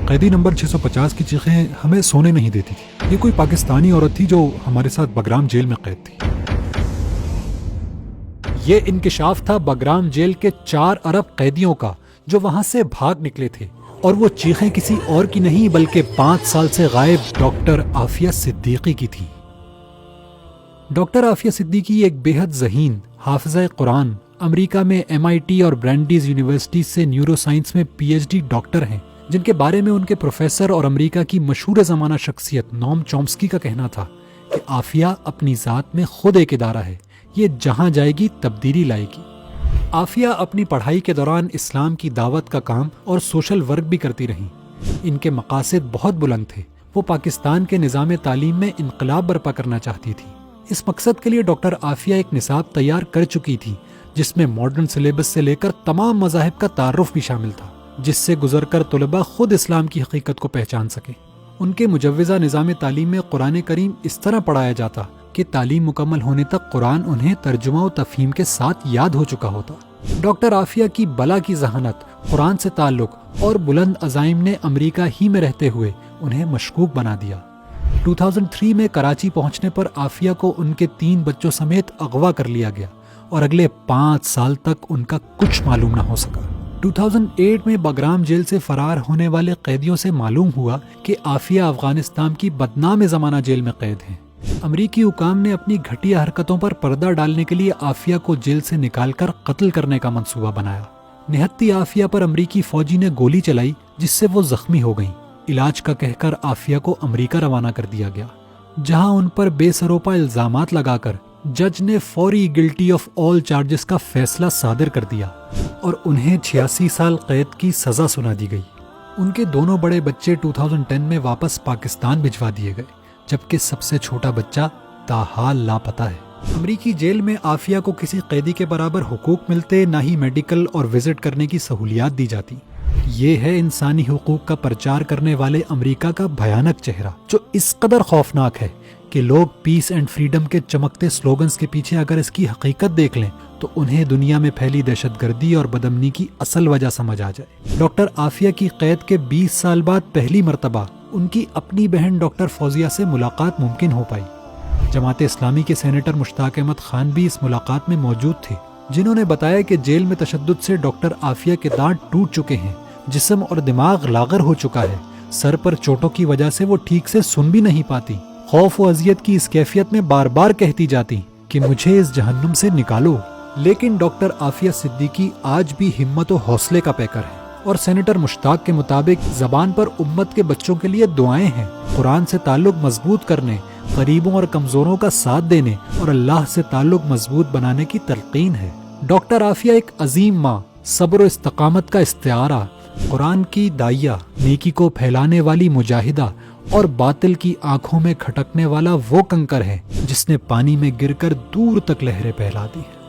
قیدی نمبر 650 کی چیخیں ہمیں سونے نہیں دیتی تھی. یہ کوئی پاکستانی عورت تھی جو ہمارے ساتھ بگرام جیل میں قید تھی. یہ انکشاف تھا بگرام جیل کے 4 ارب قیدیوں کا جو وہاں سے بھاگ نکلے تھے، اور وہ چیخیں کسی اور کی نہیں بلکہ 5 سال سے غائب ڈاکٹر عافیہ صدیقی کی تھی. ڈاکٹر عافیہ صدیقی ایک بے حد ذہین حافظہ قرآن، امریکہ میں MIT اور برینڈیز یونیورسٹی سے نیورو سائنس میں PhD ڈاکٹر ہیں، جن کے بارے میں ان کے پروفیسر اور امریکہ کی مشہور زمانہ شخصیت نوم چومسکی کا کہنا تھا کہ عافیہ اپنی ذات میں خود ایک ادارہ ہے، یہ جہاں جائے گی تبدیلی لائے گی. عافیہ اپنی پڑھائی کے دوران اسلام کی دعوت کا کام اور سوشل ورک بھی کرتی رہیں. ان کے مقاصد بہت بلند تھے. وہ پاکستان کے نظام تعلیم میں انقلاب برپا کرنا چاہتی تھی. اس مقصد کے لیے ڈاکٹر عافیہ ایک نصاب تیار کر چکی تھی جس میں ماڈرن سلیبس سے لے کر تمام مذاہب کا تعارف بھی شامل تھا، جس سے گزر کر طلباء خود اسلام کی حقیقت کو پہچان سکیں. ان کے مجوزہ نظام تعلیم میں قرآن کریم اس طرح پڑھایا جاتا کہ تعلیم مکمل ہونے تک قرآن انہیں ترجمہ و تفہیم کے ساتھ یاد ہو چکا ہوتا. ڈاکٹر عافیہ کی بلا کی ذہانت، قرآن سے تعلق اور بلند عزائم نے امریکہ ہی میں رہتے ہوئے انہیں مشکوک بنا دیا. 2003 میں کراچی پہنچنے پر عافیہ کو ان کے 3 بچوں سمیت اغوا کر لیا گیا اور اگلے 5 سال تک ان کا کچھ معلوم نہ ہو سکا. 2008 میں بگرام جیل سے فرار ہونے والے قیدیوں سے معلوم ہوا کہ عافیہ افغانستان کی بدنام زمانہ جیل میں قید ہیں. امریکی حکام نے اپنی گھٹیا حرکتوں پر پردہ ڈالنے کے لیے عافیہ کو جیل سے نکال کر قتل کرنے کا منصوبہ بنایا. نہتی عافیہ پر امریکی فوجی نے گولی چلائی جس سے وہ زخمی ہو گئیں. علاج کا کہہ کر عافیہ کو امریکہ روانہ کر دیا گیا، جہاں ان پر بے سروپا الزامات لگا کر جج نے فوری گلٹی آف آل چارجز کا فیصلہ صادر کر دیا اور انہیں 86 سال قید کی سزا سنا دی گئی. ان کے دونوں بڑے بچے 2010 میں واپس پاکستان بھجوا دیے گئے، جبکہ سب سے چھوٹا بچہ تاحال لاپتہ ہے. امریکی جیل میں عافیہ کو کسی قیدی کے برابر حقوق ملتے، نہ ہی میڈیکل اور وزٹ کرنے کی سہولیات دی جاتی. یہ ہے انسانی حقوق کا پرچار کرنے والے امریکہ کا بھیانک چہرہ، جو اس قدر خوفناک ہے کہ لوگ پیس اینڈ فریڈم کے چمکتے سلوگنز کے پیچھے اگر اس کی حقیقت دیکھ لیں تو انہیں دنیا میں پھیلی دہشت گردی اور بدامنی کی اصل وجہ سمجھ آ جائے. ڈاکٹر عافیہ کی قید کے 20 سال بعد پہلی مرتبہ ان کی اپنی بہن ڈاکٹر فوزیہ سے ملاقات ممکن ہو پائی. جماعت اسلامی کے سینیٹر مشتاق احمد خان بھی اس ملاقات میں موجود تھے، جنہوں نے بتایا کہ جیل میں تشدد سے ڈاکٹر عافیہ کے دانت ٹوٹ چکے ہیں، جسم اور دماغ لاغر ہو چکا ہے، سر پر چوٹوں کی وجہ سے وہ ٹھیک سے سن بھی نہیں پاتی. خوف و اذیت کی اس کیفیت میں بار بار کہتی جاتی کہ مجھے اس جہنم سے نکالو. لیکن ڈاکٹر عافیہ صدیقی آج بھی ہمت و حوصلے کا پیکر ہے، اور سینیٹر مشتاق کے مطابق زبان پر امت کے بچوں کے لیے دعائیں ہیں، قرآن سے تعلق مضبوط کرنے، غریبوں اور کمزوروں کا ساتھ دینے اور اللہ سے تعلق مضبوط بنانے کی تلقین ہے. ڈاکٹر عافیہ ایک عظیم ماں، صبر و استقامت کا استعارہ، قرآن کی داعیہ، نیکی کو پھیلانے والی مجاہدہ اور باطل کی آنکھوں میں کھٹکنے والا وہ کنکر ہے جس نے پانی میں گر کر دور تک لہریں پھیلا دی ہیں.